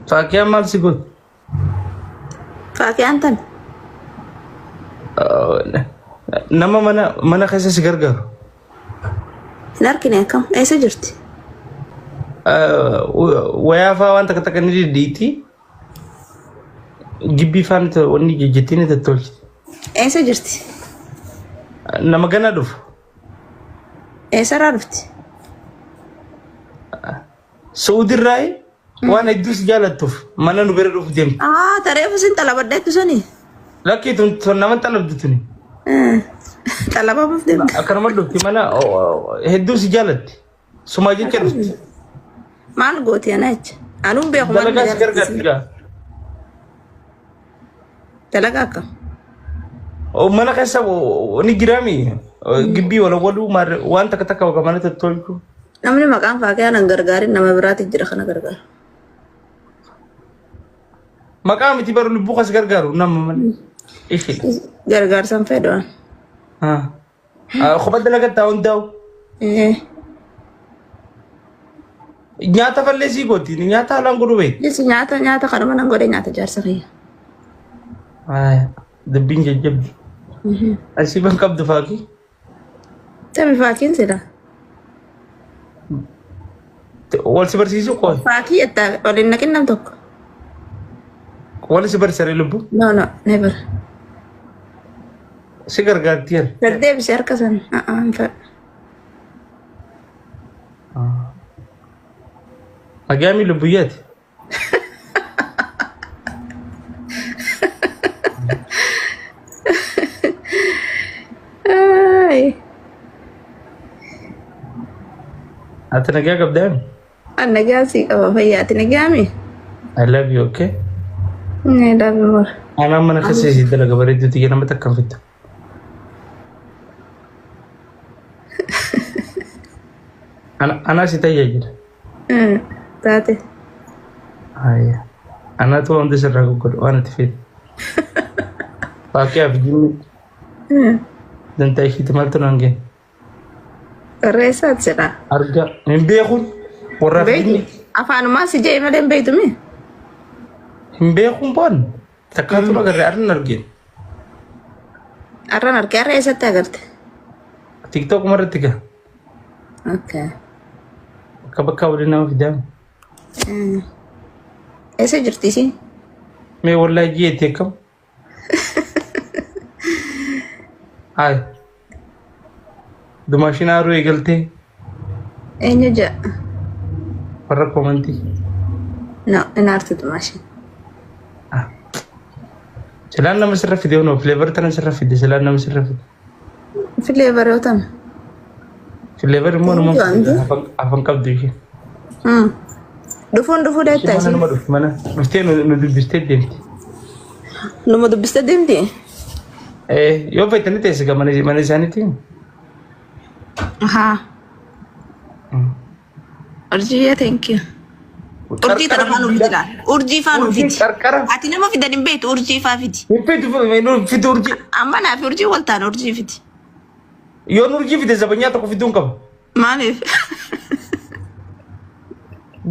فاكيا مال سيقول فاكيا أنتن نما منا خيسة سيقرقر ناركني كم أي سجرتي ويافا وانت كتكني ديتي جيبي فانت وني جيتيني تتولش أي سجرتي نما كنا دوف أي سرارفتي سعودي الرأي وانا يدوس جالتوف مانا نبرر دوف ديم تعرف سنت لا بدأت تسوني لكن تنام تلعب دتني طلبة بفدم أكرم الله كمان هدوس جالت سماجين كده ما نقول يا ناج أنا بيخو ما دلقا سكرقات دلقاك ومانا كيسا ونجرامي جبي ولا ولو مار وانت كتكا وكمان تتولكو namni maqaan faakee anan gargaarin nama biraati jira kana gargaar maqaa miti baru lubbu kas gargaaru nama man ishi gargaarsan fedhan khoba dalaga taun daw nyaata falleesii gooti nyaata halaan godhu beek jisi nyaata kana manan godhe nyaata jaarsa kiyya dabbiin jajjabdi asii ban qabdu faakii tami faakiin sila wal si barsiisu qoon faakii yetta olin nakin nam tokko wal si barsare lubbu no never si gargaartiyal deebisi harka san agaami lubbuyyaati ati nagaa qabdaami nagaa si qaba fayyaati nagaami I love you okay I love you more ana mana kasisi dalaga bareeduuti gana mata kan fitto ana si tayya jira taate ayya ana to on desirra gogodo ana tifid paake afjimi dan tay hitimalto nange reesaat jedha arga hin beekun warra fidni afaanumaa si jee malee hin beeytumi hin beekun bon takkaatu agarre arran argee arra eessatti agarte tiktok marratti ga okay bakka waliin nama fidamu eessa jirti isiin mee wallahi ji'eetti akkam hay dumaashinaa ruu eegaltee eenyu jedha warra komantii no in aartu dumaashin silaan nama sirra fide no flavor tana sirra fide silaan nama sirra fide flavor yoo tam flavor immoo nama afan qabdu ishee dhufuun dhufuu deettaa ishee nama dhufu mana dhuftee nu dubbistee deemti numa dubbistee deemti yoo fayyadanii teesse ga mana isaaniitiin urjii thank you urjii tana faanu fidila urjii faanu fidi ati nama fidan hin beektu urjii faa fidi fidi urjii amma naaf urjii waltaan urjii fidi yoon urjii fide zabanyaa tokko fiduun qaba maaliif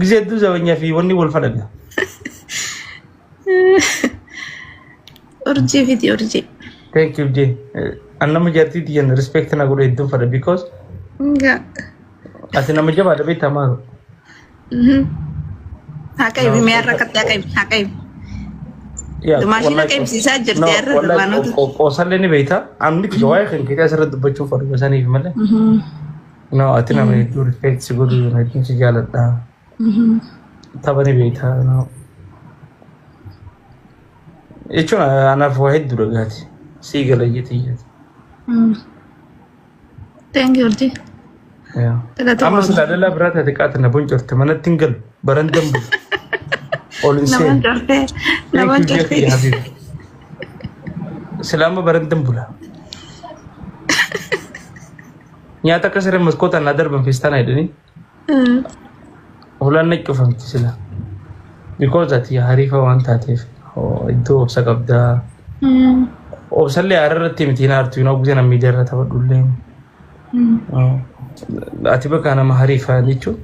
gisee hedduu zabanyaa fi wanni wal fadhaga urjii fidi urjii thank you jee annama jaartii tiyyan respect na godhe hedduu fadha because ati nama jabaa dhabee tamaaru Hakai mi arra katta hakai dumashina kai sisa jirti arra dubanotu qosalle ni beeta amni ki jawaa kan kiti asirra dubbachuu fadhu sanii fi malee no ati nama hedduu respect si godhu hedduu si jaaladha tapha ni beeta no jechuun anaaf waa hedduu dhagaati sii gala jetiyyaati thank you urjii amma silaalala biraata xiqqaata na boncorte manatti hin galu baran dambu olin seen nama jorte silama baran dambula nyaata akka siree maskoota na darban feestaan jedhanii hulaan na cufamti sila because ati hariifa waan taateef iddoo obsa qabdaa obsallee hararratti miti hin aartu hin oggusee na miidiyaa irra taphadhullee ati bakka nama hariifaa jechuun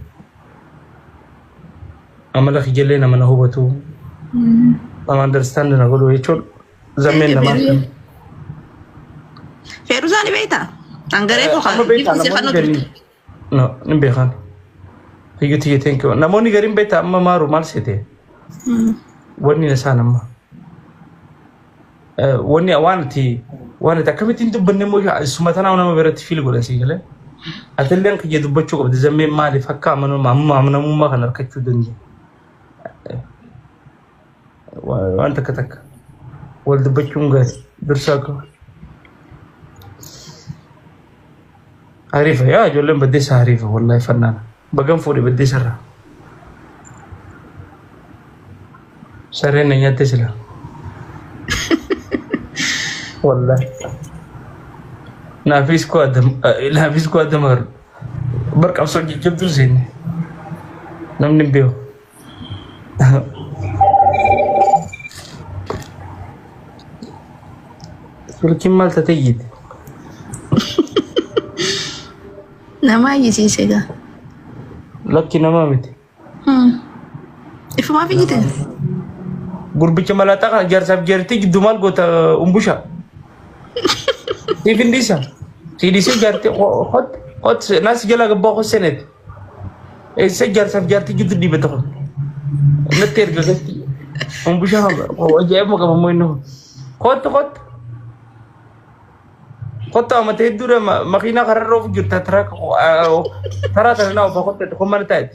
amala khijalena mana hubatu am understand na godo yechol zamen na ma Feruzani beita angare ko amma beita namoni garin no nimbe khan higiti thank you namoni garin beita amma maru mal sete wani na sanamma wani awanti wani takamitin dubbanne mo sumatana wana maberati fil godan sigale atellen kije dubbacho ko zamme mali fakka mano mamma amna mumma kanar kachu dunji wanta katak wal dubbachunga dursako عارفه يا جولن بديس عارفه والله فنان بقم فوري بديس سرا سرنا يتسلا والله نافيس كو ادم برك افسر جبدو زين نم نبيو كل كمال تتيجي nama yisi sega lakki nama miti ifu ma fijite gurbicha malata ka jarsab jarti dumal gota umbusha tifindisa tidisi jarti hot nas jala ga boko senet se jarsab jarti judu di beto neter ga gati umbusha ko aje mo ga mo no hot kota amate dura makina kararo jurta tara na ba kota ko mantat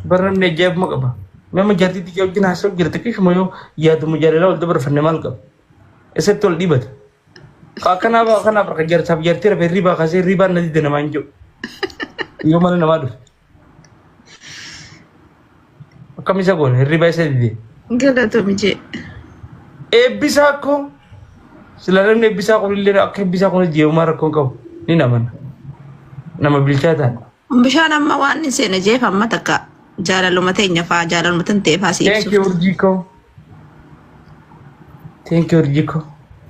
baram ne jeb mo ba mema jarti ti jeb dina so girta kish mo ya dum jarela ul dabar fanne mal ka ese tol dibat kana ba ka jar sab jarti ra riba ka se riba na dina manjo yo man na madu kamisa go riba se di gala to mije e bisa ko selalu ne bisa ko lira ak bisa ko je umar ko ko ni nama bilchata mbishana mawani sene je fa mataka jara lo matenya fa jara lo matante fa si thank you urjiko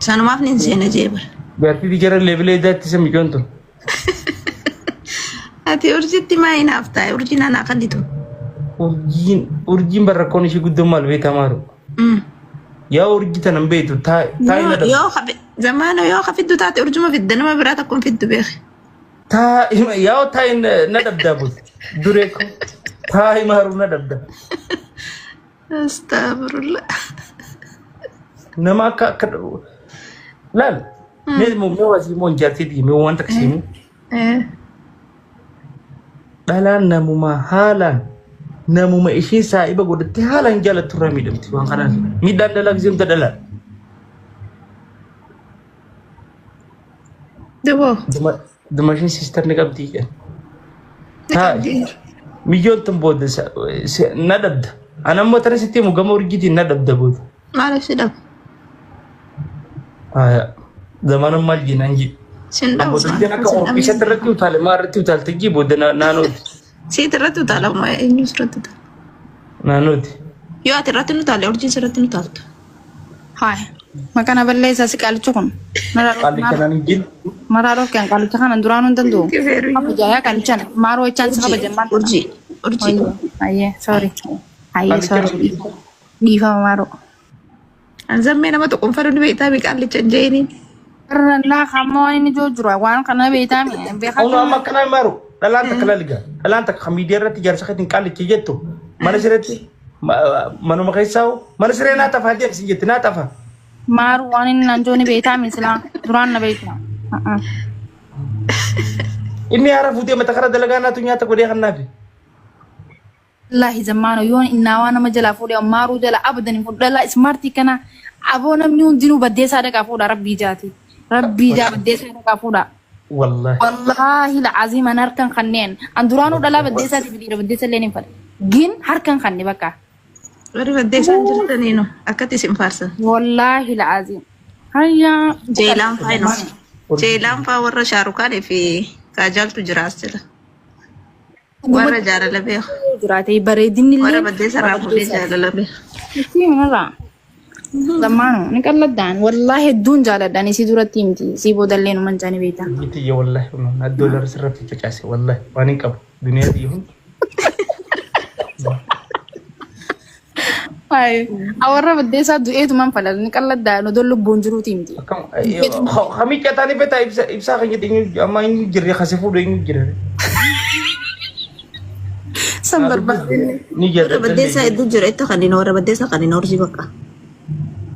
sanu mafni sene je bar berarti di jara level eda tisam jonto ati urjiti mai nafta urjina na kadito urjin barakoni shi guddumal beta maru يا ورجيت انا بيتو تاي يا خبي زمان يا خفي دو تاعتي ارجمه في الدنيا ما برات اكون في الدبيخ تاي ندب دابو دوريكو تاي مارو ندب داب استغفر الله نما لا مو واسي مون جاتي دي مو وانت كسيمو لا نمو ما حالا namu ma ishin sa iba goda ta halan jala turami da mutuwan kanan mi dan da lagzim ta dala debo da mashin sister ne gabdi ke ta mi jontum bodda nadab anan motar sitte mu gamar gidi nadab da bod mala sidab aya zamanan malji nanji sinda bodda dina ka ofisha taratu tale maratu tal tigi bodda nano si taratu tala ma enyu taratu nanoti yo ati ratinu tale urji ratinu talto hai makana balle sa si kalchu kun kali kanan gid mararo kan kalchu kan duranu tandu apa jaya kalchan maro chance ka bajan urji aye sorry diva maro anzamme nama to konfaro ni beta bi kalli chanjeni karena la kamo ini jojro wan kana beta mi be ono amma kana maro dalanta kala liga dalanta khamidiya tijar sakhatin kalli chijetto mana sirati manu makaisaw mana sirena ta fadiya sinjeti na tafa maru wanin nanjoni beta misla duran na beta ini arafu dia matakara dalagana tu nyata ko dia kan nabi wallahi zamano yon inna wana majala fude maru jala abadan fudala smarti kana abona min dinu badde sada ka fuda rabbi jati rabbi ja badde sada ka fuda wallahi la azim anarkan khannen anduranu dala badde sada bidira badde saleni fal gin harkan khanni baka wari badde sanjirtani no akati sim farsa wallahi la azim hayya jailan fa warra sharukan fi kajal tu jirastila warra jara labe jurate baredini warra badde sarafu de jara labe mala zamano ni kalladan wallahi dun jala dani si durati imti si bodallenu manjani beta giti ya wallahi na dollar sarrafi ta kase wallahi wani kab duniya di hun Ay, awara baddeessa du'eetumaan falalni qalladdaa no dollo bonjiru timti. Kami kata ni beta ibsa kanya tingin ama ini jiri kasi fudo ini jiri. Sambar badde. Ni jiri. Baddeessa iddoo jira itti kanina warra baddeessa kanina urjii bakka.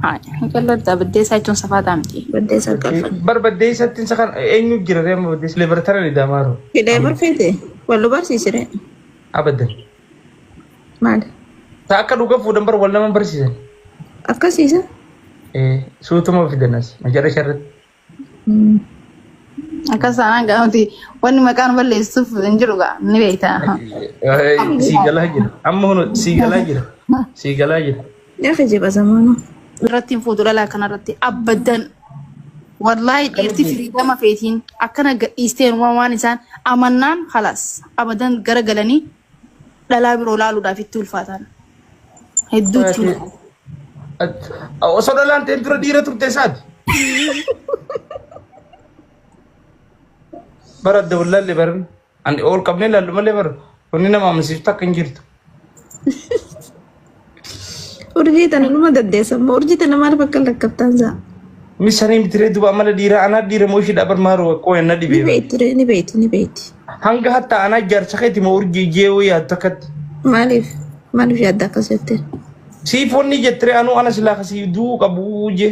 Ay, qalladdaa baddeessa jechuun safaata miti. Baddeessa qalfan. Bar baddeessa tin sakan ini jiri remo baddeessa libertara ni damaro. Kidee barfeete wallu barsiisire. Abadan. Maal? Taka duga fudan bar wala man barsiisan. Akkasiisa? Suutuma fidanas majara sharrat. Akkasaan gaamti wanni maqaan balleessuuf hin jiru gaa ni beektaa. Siigalaa jira. Amma hono siigalaa jira. Siigalaa jira. Yaa kijiba zamaanu. Irratti hin fuutu dhalaa kanarratti abbadan. Wallahi dhiirti firiidama feetiin akkana gadhiisteen waan isaan amannaan halas abadan garagalanii dhalaa biroo laaluudhaaf itti ulfaatan. Hedduutti. Osoo dhalaan ta'e dura dhiira turte isaati. Bara dawwallee baran ani ol qabnee laallu malee bara kunni nama amansiiftu akka hin jirtu. Urjii tana numa daddeessammoo urjii tana maal bakka lakkabtaan za'a? Misanii mitiree duba amala dhiira anaa dhiira mooshii dhabar maaru akkoo enna dhibee. Ni beeti. Hanga hatta anaa jaarsa keeti moo urjii jeewoo yaaddu akkatti. Maaliif yaadda akkas jettee? Siifonni jettee anuu ana silaa kasii duu qabu jee.